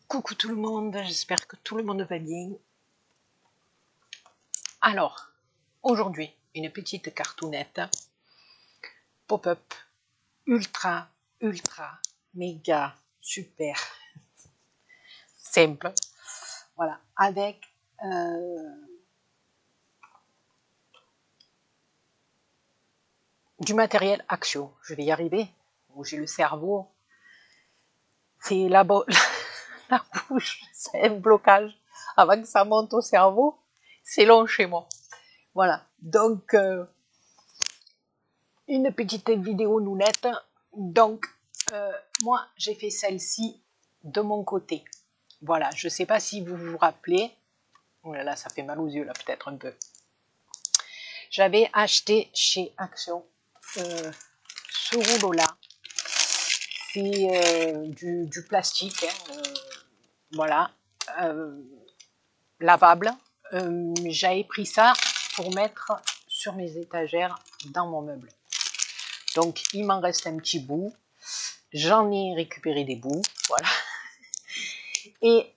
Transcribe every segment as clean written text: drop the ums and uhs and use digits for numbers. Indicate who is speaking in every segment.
Speaker 1: Coucou tout le monde, j'espère que tout le monde va bien. Alors, aujourd'hui, une petite cartoonette pop-up ultra, méga, super, simple. Voilà, avec du matériel Action. Je vais y arriver. J'ai le cerveau, c'est la bouche, c'est un blocage. Avant que ça monte au cerveau, c'est long chez moi. Voilà, donc une petite vidéo nounette. Donc, moi, j'ai fait celle-ci de mon côté. Voilà, je ne sais pas si vous vous rappelez. Oh là là, ça fait mal aux yeux, là, peut-être un peu. J'avais acheté chez Action ce rouleau-là. C'est du plastique, hein, voilà, lavable. J'avais pris ça pour mettre sur mes étagères dans mon meuble. Donc, il m'en reste un petit bout. J'en ai récupéré des bouts, voilà. Et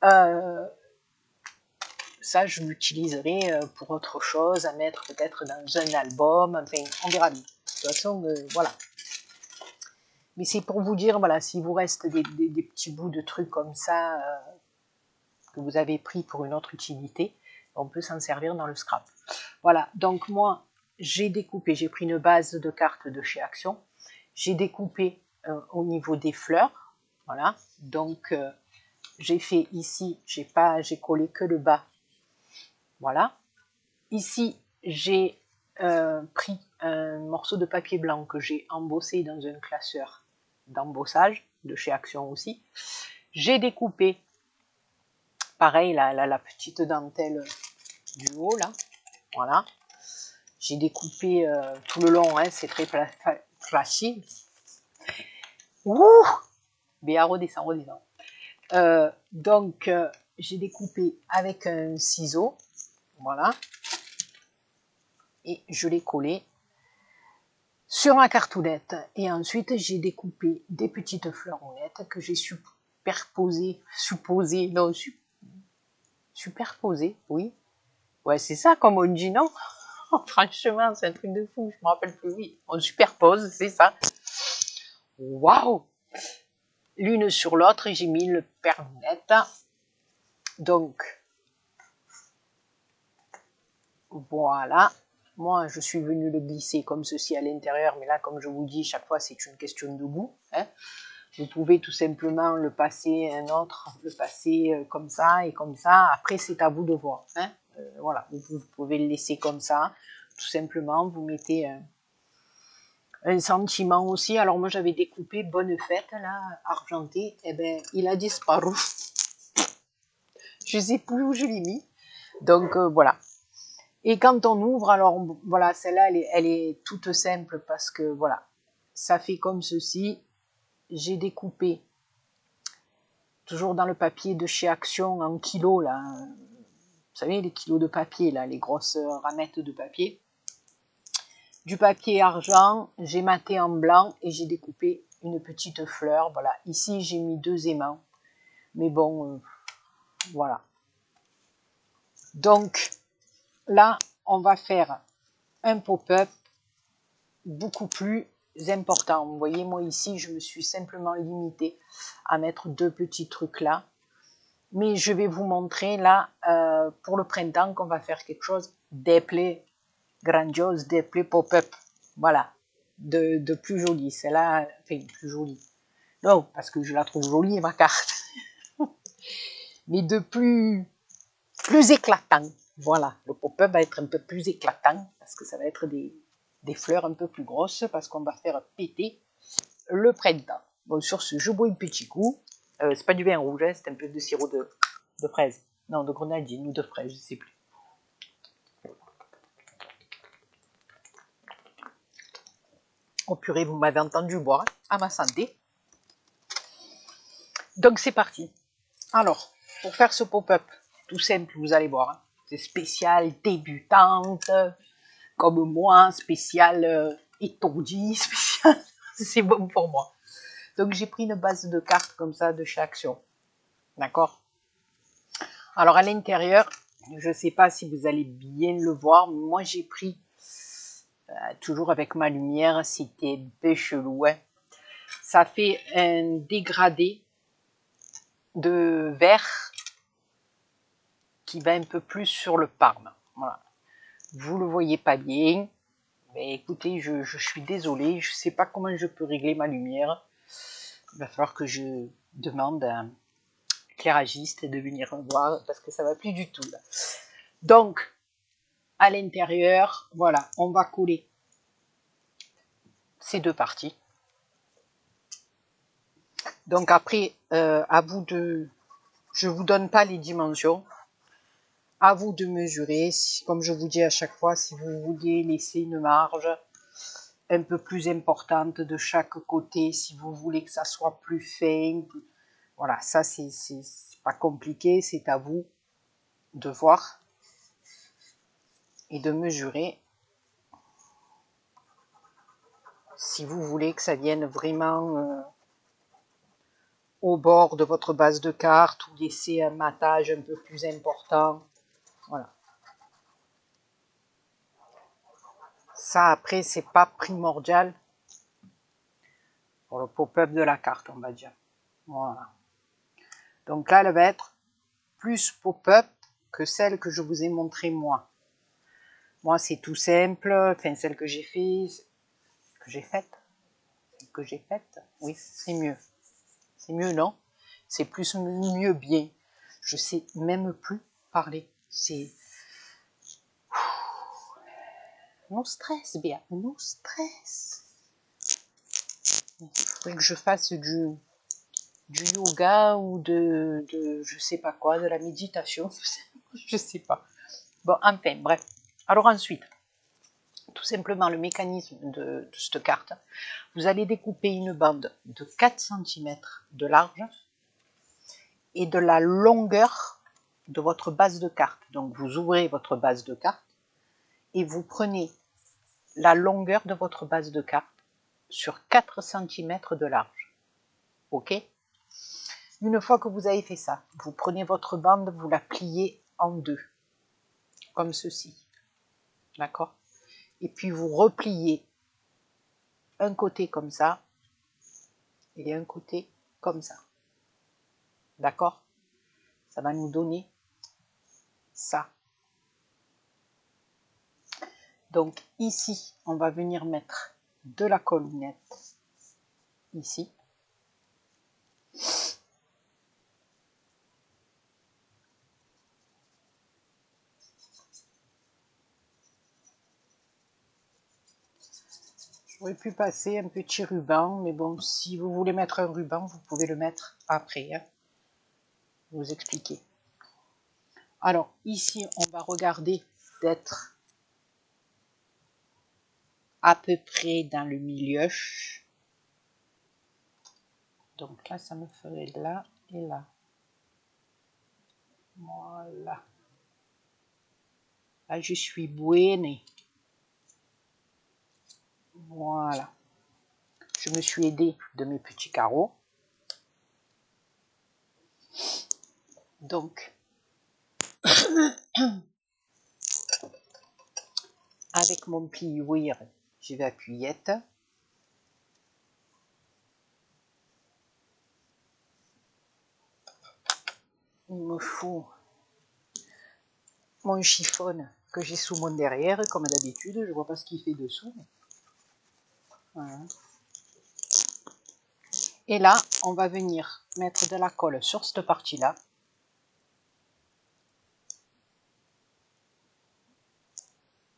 Speaker 1: ça, je l'utiliserai pour autre chose, à mettre peut-être dans un album, enfin, on verra bien. De toute façon, voilà. Mais c'est pour vous dire, voilà, s'il vous reste des petits bouts de trucs comme ça, que vous avez pris pour une autre utilité, on peut s'en servir dans le scrap. Voilà, donc moi, j'ai découpé, j'ai pris une base de cartes de chez Action, j'ai découpé au niveau des fleurs, voilà, donc j'ai fait ici, j'ai collé que le bas, voilà. Ici, j'ai pris un morceau de papier blanc que j'ai embossé dans un classeur d'embossage, de chez Action aussi. J'ai découpé, pareil, la petite dentelle du haut, là, voilà. J'ai découpé tout le long, hein, c'est très facile. Ouh, bien, redescend. Donc, j'ai découpé avec un ciseau, voilà, et je l'ai collé sur ma cartoonette. Et ensuite, j'ai découpé des petites fleuronnettes que j'ai superposées, oui. Ouais, c'est ça comme on dit, non? Franchement, c'est un truc de fou, je me rappelle plus, oui. On superpose, c'est ça. Waouh! L'une sur l'autre, et j'ai mis le perlonnette. Donc, voilà. Moi, je suis venue le glisser comme ceci à l'intérieur, mais là, comme je vous dis, chaque fois, c'est une question de goût. Hein. Vous pouvez tout simplement le passer un autre, le passer comme ça et comme ça. Après, c'est à vous de voir. Hein. Voilà, vous pouvez le laisser comme ça. Tout simplement, vous mettez un sentiment aussi. Alors moi, j'avais découpé Bonne Fête, là, argenté. Eh ben, il a disparu. Je ne sais plus où je l'ai mis. Donc, voilà. Et quand on ouvre, alors voilà, celle-là, elle est toute simple parce que voilà, ça fait comme ceci. J'ai découpé, toujours dans le papier de chez Action, en kilos, là. Vous savez, les kilos de papier, là, les grosses ramettes de papier. Du papier argent, j'ai maté en blanc et j'ai découpé une petite fleur. Voilà, ici, j'ai mis 2 aimants. Mais bon, voilà. Donc, là, on va faire un pop-up beaucoup plus important. Vous voyez, moi ici, je me suis simplement limitée à mettre 2 petits trucs là. Mais je vais vous montrer là, pour le printemps, qu'on va faire quelque chose d'appelé grandiose, d'appelé pop-up. Voilà, de plus joli. Celle-là, enfin, plus jolie. Non, parce que je la trouve jolie, ma carte. Mais de plus éclatant. Voilà, le pop-up va être un peu plus éclatant, parce que ça va être des fleurs un peu plus grosses, parce qu'on va faire péter le printemps. Bon, sur ce, je bois un petit coup. C'est pas du vin rouge, hein, c'est un peu de sirop de fraise. Non, de grenadine ou de fraise, je sais plus. Oh purée, vous m'avez entendu boire, hein, à ma santé. Donc c'est parti. Alors, pour faire ce pop-up, tout simple, vous allez voir, hein, c'est spécial débutante, comme moi, spécial étourdie, spécial, c'est bon pour moi. Donc j'ai pris une base de cartes comme ça de chez Action, d'accord? Alors à l'intérieur, je ne sais pas si vous allez bien le voir, mais moi j'ai pris, toujours avec ma lumière, c'était un peu chelou, hein. Ça fait un dégradé de vert qui va un peu plus sur le parme. Voilà. Vous le voyez pas bien, mais écoutez, je suis désolée, je ne sais pas comment je peux régler ma lumière. Il va falloir que je demande à un éclairagiste de venir me voir parce que ça va plus du tout là. Donc, à l'intérieur, voilà, on va coller ces deux parties. Donc après, à vous de... Je vous donne pas les dimensions. À vous de mesurer. Comme je vous dis à chaque fois, si vous voulez laisser une marge un peu plus importante de chaque côté, si vous voulez que ça soit plus fin, voilà, ça c'est pas compliqué, c'est à vous de voir et de mesurer si vous voulez que ça vienne vraiment au bord de votre base de carte ou laisser un matage un peu plus important. Voilà. Ça, après, c'est pas primordial pour le pop-up de la carte, on va dire. Voilà. Donc là, elle va être plus pop-up que celle que je vous ai montrée moi. Moi, c'est tout simple. Enfin, celle que j'ai faite. Oui, c'est mieux. C'est mieux, non? C'est plus mieux bien. Je sais même plus parler. C'est... No stress, bien. No stress. Il faudrait que je fasse du yoga ou de je sais pas quoi, de la méditation. Je sais pas. Bon, enfin, bref. Alors ensuite, tout simplement le mécanisme de cette carte. Vous allez découper une bande de 4 cm de large et de la longueur de votre base de carte. Donc vous ouvrez votre base de carte et vous prenez la longueur de votre base de carte sur 4 cm de large. Ok? Une fois que vous avez fait ça, vous prenez votre bande, vous la pliez en deux, comme ceci. D'accord? Et puis vous repliez un côté comme ça et un côté comme ça. D'accord? Ça va nous donner ça. Donc ici, on va venir mettre de la collinette, ici. J'aurais pu passer un petit ruban, mais bon, si vous voulez mettre un ruban, vous pouvez le mettre après. Hein. Je vais vous expliquer. Alors, ici, on va regarder d'être à peu près dans le milieu. Donc là, ça me ferait là et là. Voilà. Là, je suis buena. Voilà. Je me suis aidée de mes petits carreaux. Donc, avec mon pliouir, je vais appuyette. Il me faut mon chiffon que j'ai sous mon derrière, comme d'habitude. Je ne vois pas ce qu'il fait dessous. Voilà. Et là, on va venir mettre de la colle sur cette partie-là.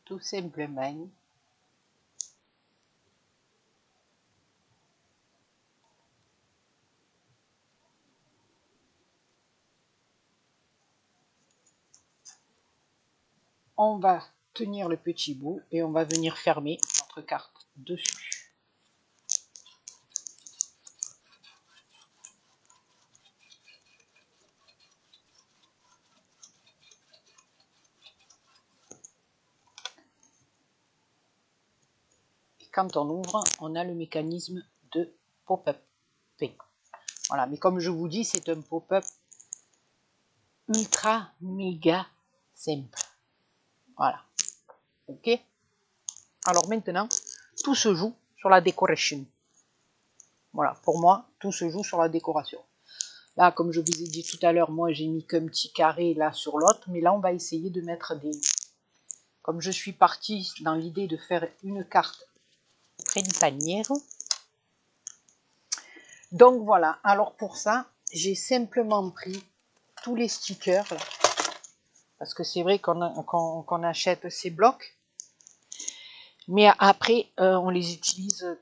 Speaker 1: Tout simplement. On va tenir le petit bout et on va venir fermer notre carte dessus. Et quand on ouvre, on a le mécanisme de pop-up. Voilà, mais comme je vous dis, c'est un pop-up ultra méga simple. Voilà. Ok. Alors maintenant, tout se joue sur la décoration. Voilà, pour moi, tout se joue sur la décoration. Là, comme je vous ai dit tout à l'heure, moi j'ai mis qu'un petit carré là sur l'autre, mais là on va essayer de mettre des... Comme je suis partie dans l'idée de faire une carte près du panier. Donc voilà, alors pour ça, j'ai simplement pris tous les stickers, là, parce que c'est vrai qu'on achète ces blocs, mais après on les utilise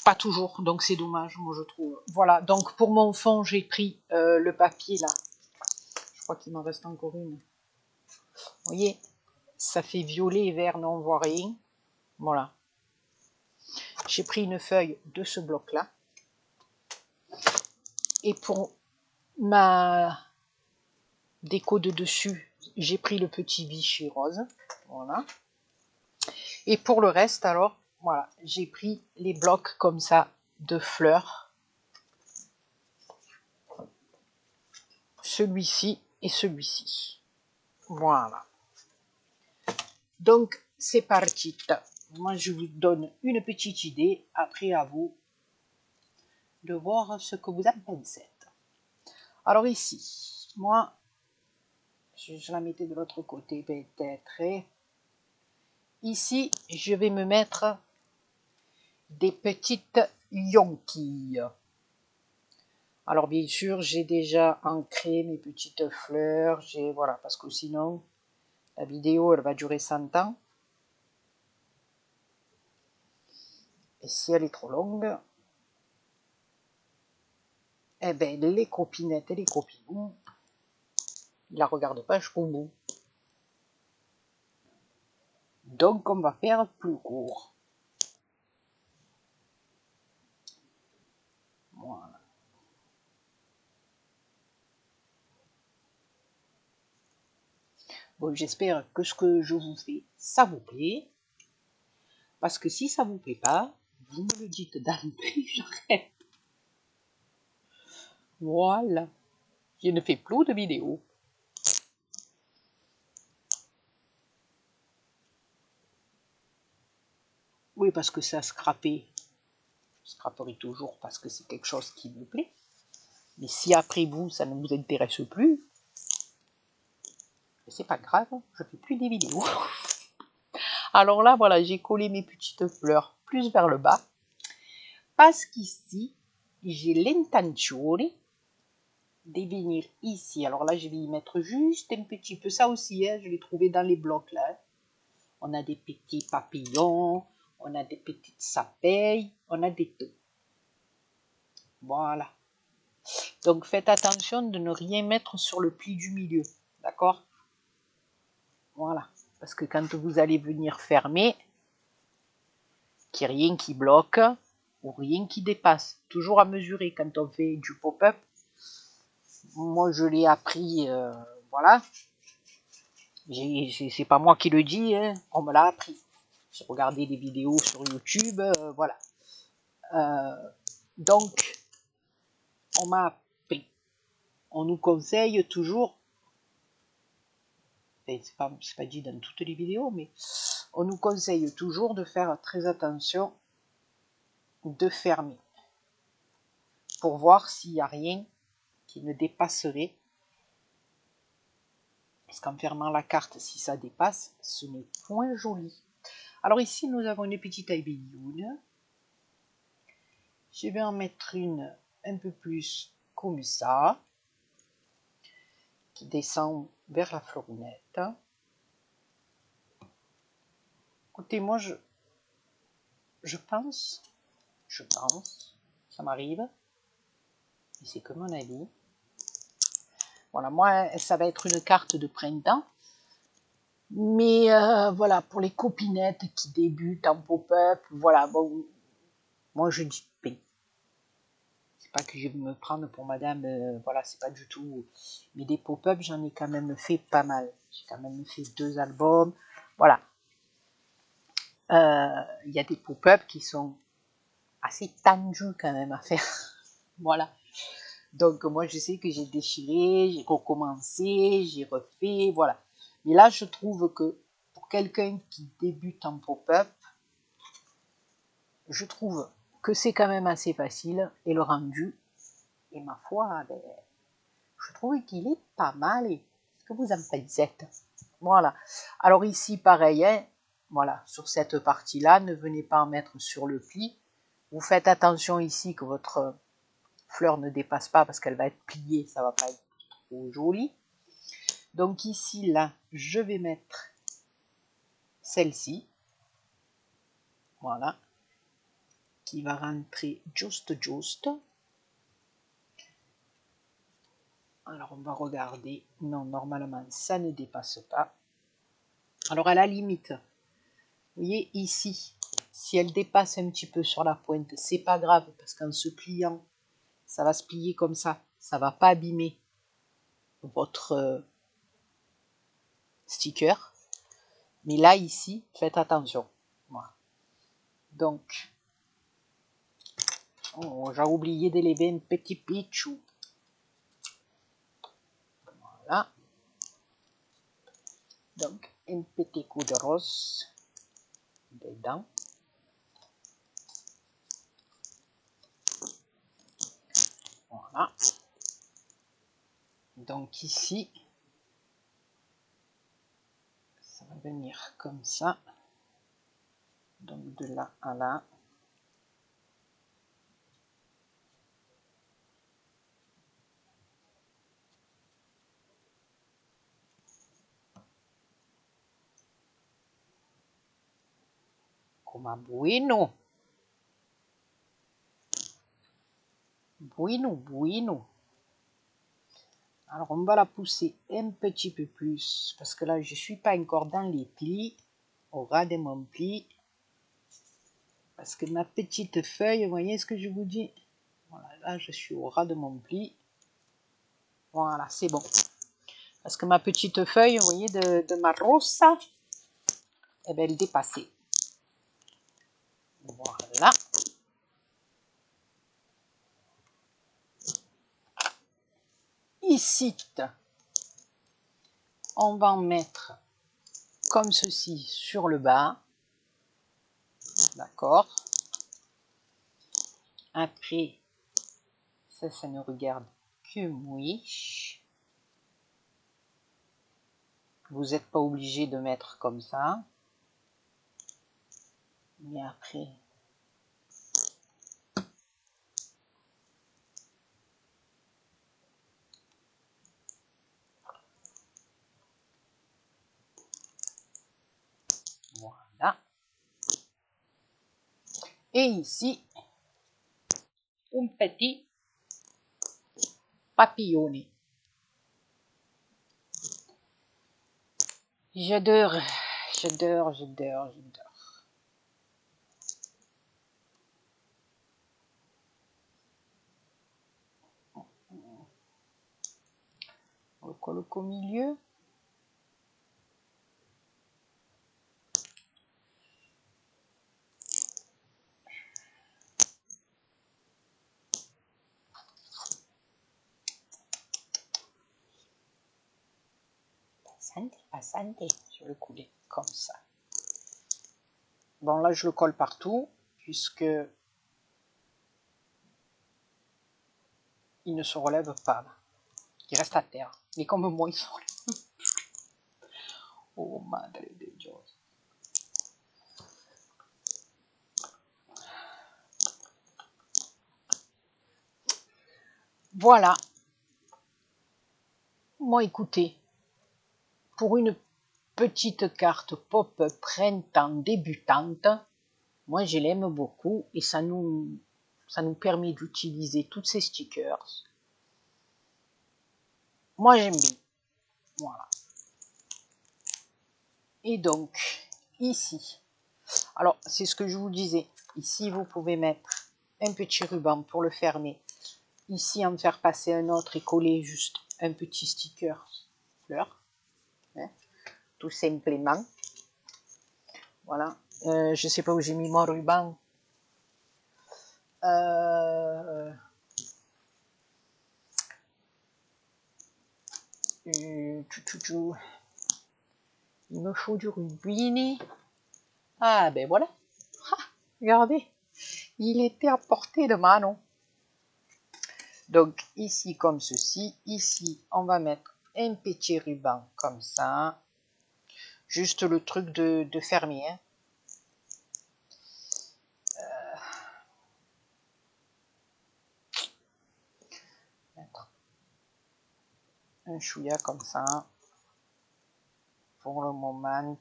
Speaker 1: pas toujours, donc c'est dommage, moi je trouve. Voilà, donc pour mon fond, j'ai pris le papier là. Je crois qu'il m'en reste encore une. Vous voyez, ça fait violet et vert, non, on voit rien. Voilà. J'ai pris une feuille de ce bloc-là. Et pour ma déco de dessus, j'ai pris le petit Vichy rose. Voilà. Et pour le reste, alors, voilà, j'ai pris les blocs comme ça de fleurs. Celui-ci et celui-ci. Voilà. Donc, c'est parti. Moi, je vous donne une petite idée. Après, à vous de voir ce que vous en pensez. Alors ici, moi, je la mettais de l'autre côté peut-être. Ici, je vais me mettre des petites yonquilles. Alors bien sûr, j'ai déjà ancré mes petites fleurs. Voilà, parce que sinon, la vidéo, elle va durer 100 ans. Et si elle est trop longue, eh ben, les copinettes et les copinous, ils la regardent pas jusqu'au bout. Donc, on va faire plus court. Voilà. Bon, j'espère que ce que je vous fais, ça vous plaît. Parce que si ça vous plaît pas, vous me le dites d'entrée, j'arrête. Voilà. Je ne fais plus de vidéos. Oui, parce que ça scrapé. Je scraperai toujours parce que c'est quelque chose qui me plaît. Mais si après vous, ça ne vous intéresse plus, c'est pas grave, je fais plus des vidéos. Alors là, voilà, j'ai collé mes petites fleurs plus vers le bas. Parce qu'ici, j'ai l'intention de venir ici. Alors là, je vais y mettre juste un petit peu. Ça aussi, hein, je l'ai trouvé dans les blocs là. On a des petits papillons, on a des petites abeilles, on a des tout. Voilà. Donc faites attention de ne rien mettre sur le pli du milieu. D'accord? Voilà. Parce que quand vous allez venir fermer, qu'il n'y ait rien qui bloque ou rien qui dépasse. Toujours à mesurer quand on fait du pop-up. Moi, je l'ai appris, voilà. C'est pas moi qui le dis, hein, on me l'a appris. J'ai regardé des vidéos sur YouTube, voilà. Donc, on nous conseille toujours, c'est pas dit dans toutes les vidéos, mais on nous conseille toujours de faire très attention de fermer pour voir s'il n'y a rien qui ne dépasserait. Parce qu'en fermant la carte, si ça dépasse, ce n'est point joli. Alors ici, nous avons une petite abeilloune. Je vais en mettre une un peu plus comme ça, qui descend vers la florinette. Écoutez, moi, je pense, ça m'arrive, mais c'est que mon avis. Voilà, moi, ça va être une carte de printemps. Mais voilà, pour les copinettes qui débutent en pop-up, voilà, bon, moi je dis P. C'est pas que je vais me prendre pour madame, voilà, c'est pas du tout. Mais des pop-up, j'en ai quand même fait pas mal. J'ai quand même fait 2 albums. Voilà. Il y a des pop-up qui sont assez tendus quand même à faire. Voilà. Donc moi je sais que j'ai déchiré, j'ai recommencé, j'ai refait, voilà. Mais là je trouve que pour quelqu'un qui débute en pop-up, je trouve que c'est quand même assez facile et le rendu, et ma foi, ben, je trouve qu'il est pas mal. Est-ce que vous en pensez? Voilà. Alors ici pareil, hein, voilà, sur cette partie-là, ne venez pas en mettre sur le pli. Vous faites attention ici que votre fleur ne dépasse pas parce qu'elle va être pliée, ça va pas être trop joli. Donc ici, là, je vais mettre celle-ci, voilà, qui va rentrer juste. Alors on va regarder, non, normalement ça ne dépasse pas. Alors à la limite, vous voyez ici, si elle dépasse un petit peu sur la pointe, c'est pas grave parce qu'en se pliant, ça va se plier comme ça va pas abîmer votre sticker. Mais là ici, faites attention. Voilà. Donc, oh, j'ai oublié d'élever un petit pichou. Voilà. Donc, un petit coup de rose dedans. Voilà. Donc ici, ça va venir comme ça. Donc de là à là. Comme bueno. Bueno. Alors on va la pousser un petit peu plus parce que là je suis pas encore dans les plis, au ras de mon pli. Parce que ma petite feuille, vous voyez ce que je vous dis? Voilà, là je suis au ras de mon pli. Voilà, c'est bon. Parce que ma petite feuille, vous voyez, de ma rosa, eh bien, elle dépassait. Voilà. Ici, on va en mettre comme ceci sur le bas. D'accord. Après, ça ne regarde que moi. Vous n'êtes pas obligé de mettre comme ça. Mais après, voilà. Et ici, un petit papillonnet. J'adore. On le colle au milieu. Passante, je vais le couler comme ça. Bon, là, je le colle partout, puisque il ne se relève pas. Là. Il reste à terre. Mais comme moi, il se relève. Oh, madre de Dios. Voilà. Moi, écoutez, pour une petite carte pop printemps débutante, moi, je l'aime beaucoup et ça nous permet d'utiliser tous ces stickers. Moi, j'aime bien. Voilà. Et donc, ici, alors, c'est ce que je vous disais. Ici, vous pouvez mettre un petit ruban pour le fermer. Ici, en faire passer un autre et coller juste un petit sticker fleur. Hein, tout simplement. Voilà. Je ne sais pas où j'ai mis mon ruban. Il me faut du rubini. Ah ben voilà. Ah, regardez, il était à portée de mano. Donc ici comme ceci, ici on va mettre un petit ruban comme ça. Juste le truc de fermier. Hein. Mettre un chouïa comme ça. Pour le moment.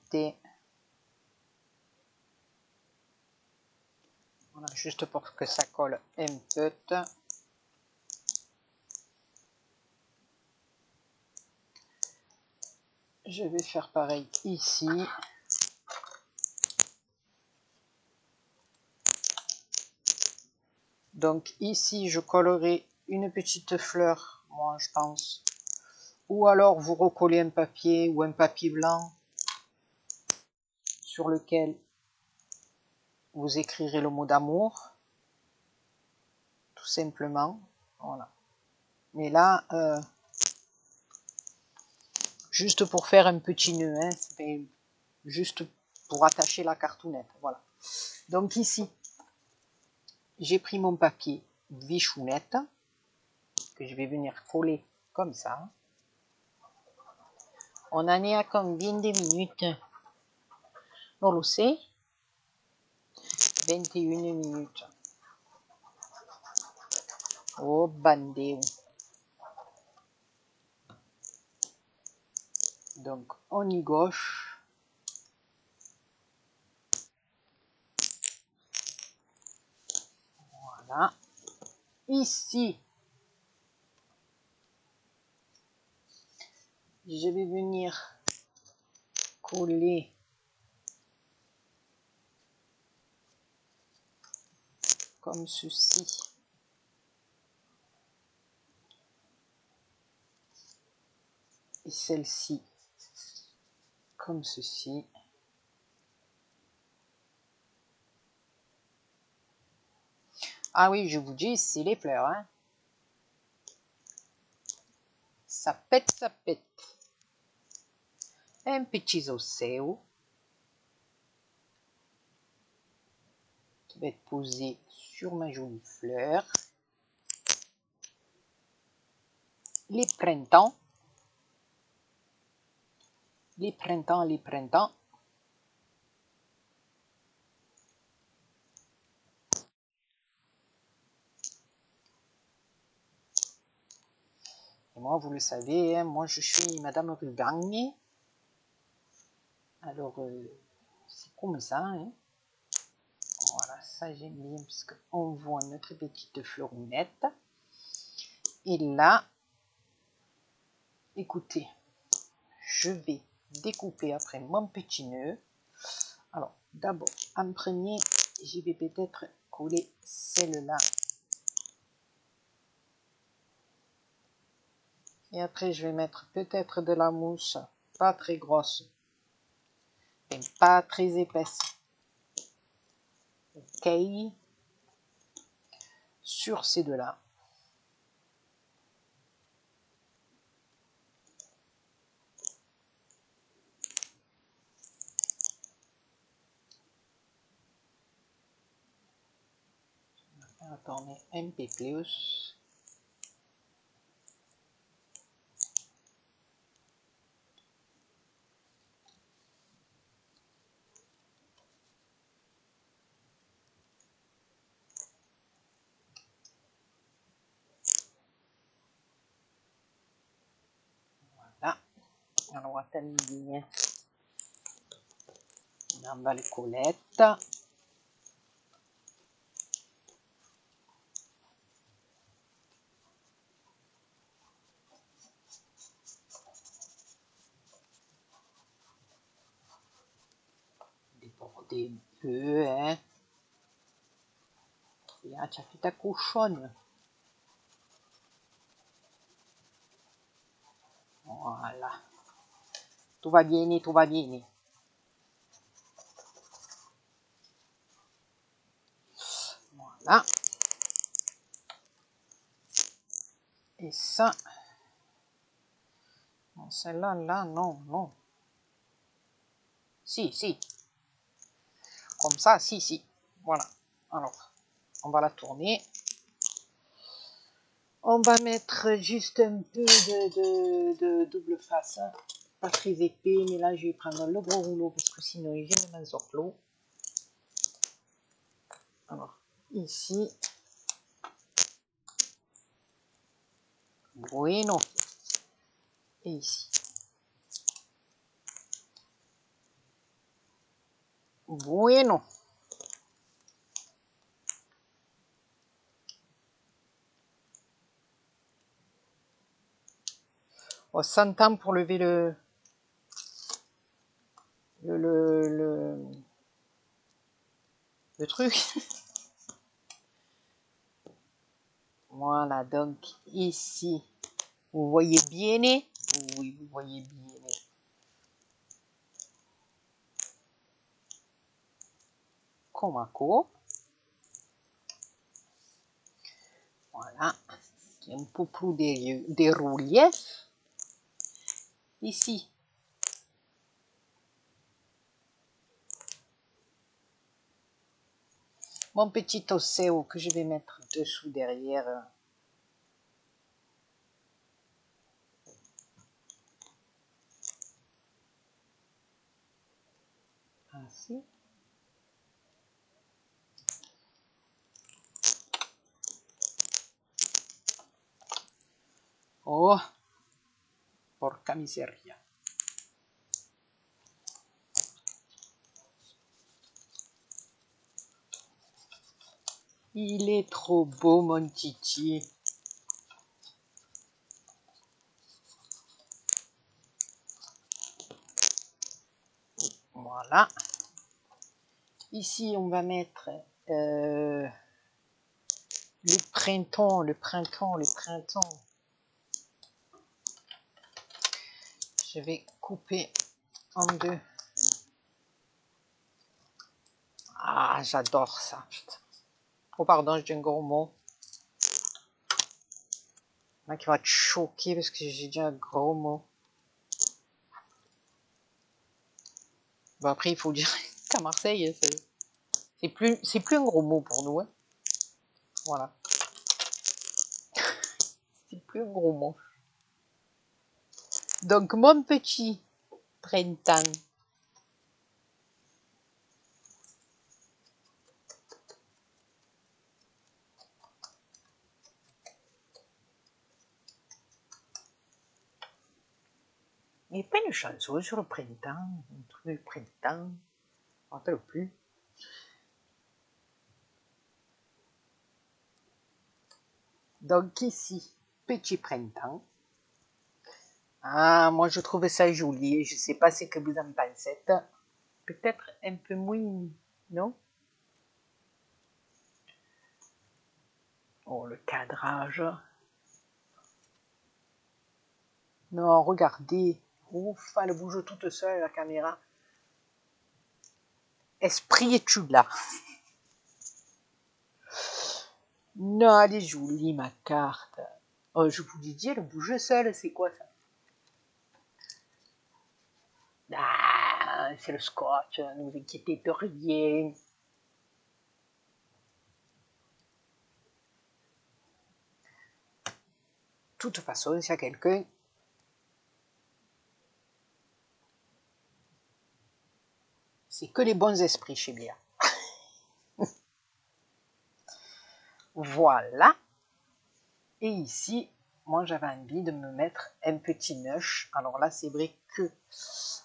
Speaker 1: Voilà, juste pour que ça colle un peu. Je vais faire pareil ici. Donc ici, je collerai une petite fleur, moi je pense. Ou alors vous recollez un papier ou un papier blanc sur lequel vous écrirez le mot d'amour. Tout simplement. Voilà. Mais là, juste pour faire un petit nœud, hein, c'est juste pour attacher la cartounette. Voilà. Donc ici, j'ai pris mon papier Vichounette que je vais venir coller comme ça. On en est à combien de minutes? Non le sait. 21 minutes. Oh bandé. Donc on y gauche. Voilà. Ici, je vais venir coller comme ceci. Et celle-ci comme ceci. Ah oui, je vous dis, c'est les fleurs. Hein. Ça pète, ça pète. Un petit océo qui va être posé sur ma jolie fleur. Les printemps. Les printemps, les printemps. Et moi, vous le savez, hein, moi je suis Madame Ruban. Alors, c'est comme ça. Hein. Voilà, ça j'aime bien parce qu'on voit notre petite fleurinette. Et là, écoutez, je vais découper après mon petit nœud. Alors, d'abord, en premier, j'y vais peut-être coller celle-là. Et après, je vais mettre peut-être de la mousse, pas très grosse, mais pas très épaisse. Ok, sur ces deux-là. On va tourner un peu plus. Voilà. Alors, attendez bien. On va les collettes. Déborder un peu, hein. Là, tu as fait ta cochonne. Voilà. Tout va bien, tout va bien. Voilà. Et ça, Celle-là, là, non, non. Si, si. Comme ça, si, si. Voilà. Alors, on va la tourner. On va mettre juste un peu de double face. Pas très épais, mais là, je vais prendre le gros rouleau parce que sinon, il vient de m'ensorcler. Alors, ici. Bueno. Et ici. Bueno. On s'entend pour lever le truc. Voilà, donc ici, vous voyez bien. Oui, vous voyez bien. Comme un coup. Voilà. Un peu plus de relief. Ici. Mon petit océo que je vais mettre dessous derrière. Ainsi. Oh, porca miseria. Il est trop beau, mon titi. Voilà. Ici, on va mettre le printemps, le printemps, le printemps. Je vais couper en deux. Ah, j'adore ça, putain. Oh, pardon, je dis un gros mot. Là, qui va te choquer parce que j'ai dit un gros mot. Bon, après, il faut dire qu'à Marseille, c'est plus un gros mot pour nous. Hein. Voilà. C'est plus un gros mot. Donc, mon petit printemps. Il n'y a pas une chanson sur le printemps, un truc du printemps, je ne me rappelle plus. Donc ici, petit printemps. Ah, moi je trouve ça joli, je ne sais pas ce que vous en pensez. Peut-être un peu moins, non? Oh, le cadrage. Non, regardez. Ouf, elle bouge toute seule la caméra. Esprit es-tu là? Non, elle est jolie ma carte. Oh, je vous l'ai dit, elle bouge seule, c'est quoi ça? Ah, c'est le scotch, ne vous inquiétez de rien. De toute façon, s'il y a quelqu'un... C'est que les bons esprits chez Bia. Voilà. Et ici, moi j'avais envie de me mettre un petit nush. Alors là, c'est vrai que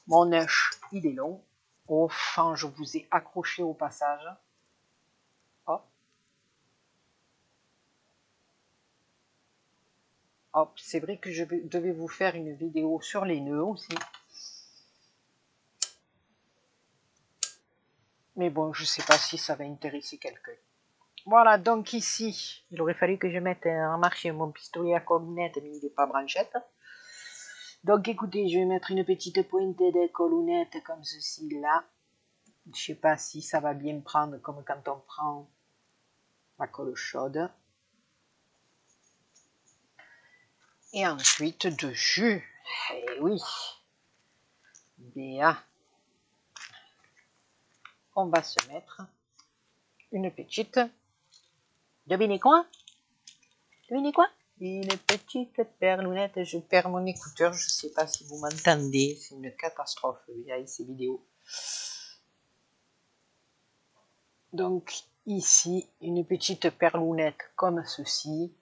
Speaker 1: mon nush, il est long. Enfin, je vous ai accroché au passage. Hop. Hop, c'est vrai que je devais vous faire une vidéo sur les nœuds aussi. Mais bon, je ne sais pas si ça va intéresser quelqu'un. Voilà, donc ici, il aurait fallu que je mette en marche mon pistolet à colonnette, mais il n'est pas branchette. Donc écoutez, je vais mettre une petite pointe de colonnette comme ceci là. Je ne sais pas si ça va bien prendre comme quand on prend la colle chaude. Et ensuite dessus, Eh oui. Bien. On va se mettre une petite... Devinez quoi? Devinez quoi? Une petite perlounette. Je perds mon écouteur. Je ne sais pas si vous m'entendez. C'est une catastrophe via ces vidéos. Donc ici, une petite perlounette comme ceci.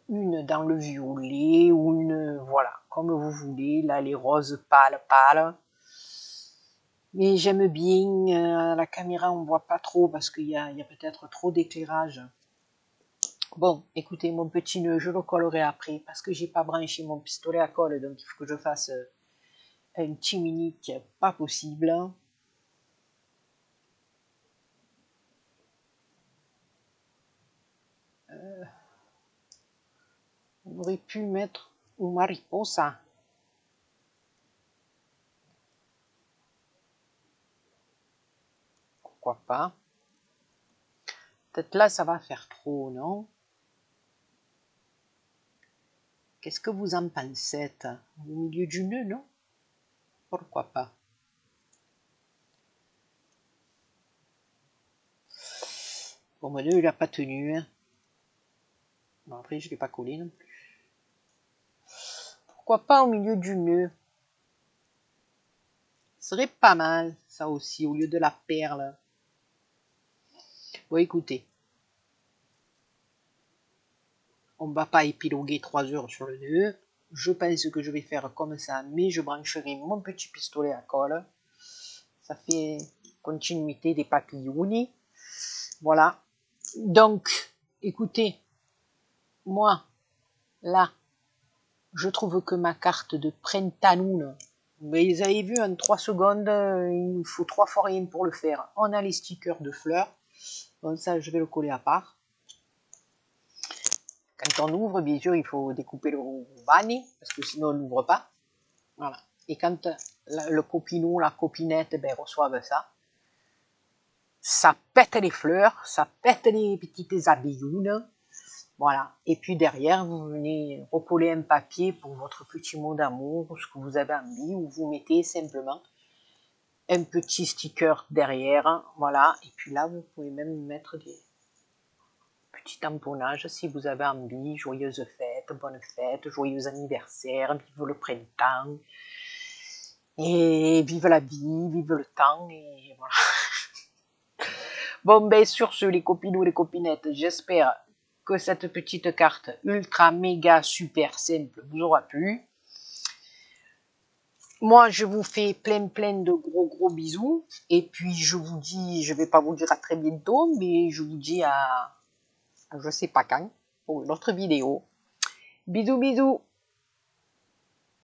Speaker 1: Une dans le violet ou une... Voilà, comme vous voulez. Là, les roses pâles. Mais j'aime bien, la caméra on voit pas trop parce qu'il y a peut-être trop d'éclairage. Bon, écoutez, mon petit nœud, je le collerai après parce que j'ai pas branché mon pistolet à colle, donc il faut que je fasse un chiminique pas possible. On aurait pu mettre une mariposa. Pourquoi pas? Peut-être là ça va faire trop, non? Qu'est-ce que vous en pensez? Au milieu du nœud, non? Pourquoi pas? Bon, mon nœud il n'a pas tenu. Hein. Bon, après je ne l'ai pas collé non plus. Pourquoi pas au milieu du nœud? Ce serait pas mal, ça aussi, au lieu de la perle. Bon, écoutez. On ne va pas épiloguer 3 heures sur le nœud. Je pense que je vais faire comme ça, mais je brancherai mon petit pistolet à colle. Ça fait continuité des papillons. Voilà. Donc, écoutez, moi, là, je trouve que ma carte de printemps, mais vous avez vu, en 3 secondes, il faut 3 fois rien pour le faire. On a les stickers de fleurs. Bon, ça, je vais le coller à part. Quand on ouvre, bien sûr, il faut découper le ruban, parce que sinon on n'ouvre pas. Voilà. Et quand le copinou, la copinette, ben, reçoivent ça pète les fleurs, ça pète les petites abeillounes. Voilà. Et puis derrière, vous venez recoller un papier pour votre petit mot d'amour, ou ce que vous avez envie, ou vous mettez simplement un petit sticker derrière. Voilà. Et puis là, vous pouvez même mettre des petits tamponnages si vous avez envie. Joyeuse fête, bonne fête, joyeux anniversaire, vive le printemps. Et vive la vie, vive le temps, et voilà. Bon, ben sur ce, les copinous, les copinettes, j'espère que cette petite carte ultra méga super simple vous aura plu. Moi, je vous fais plein de gros bisous. Et puis, je vous dis, je vais pas vous dire à très bientôt, mais je vous dis à je sais pas quand, pour une autre vidéo. Bisous.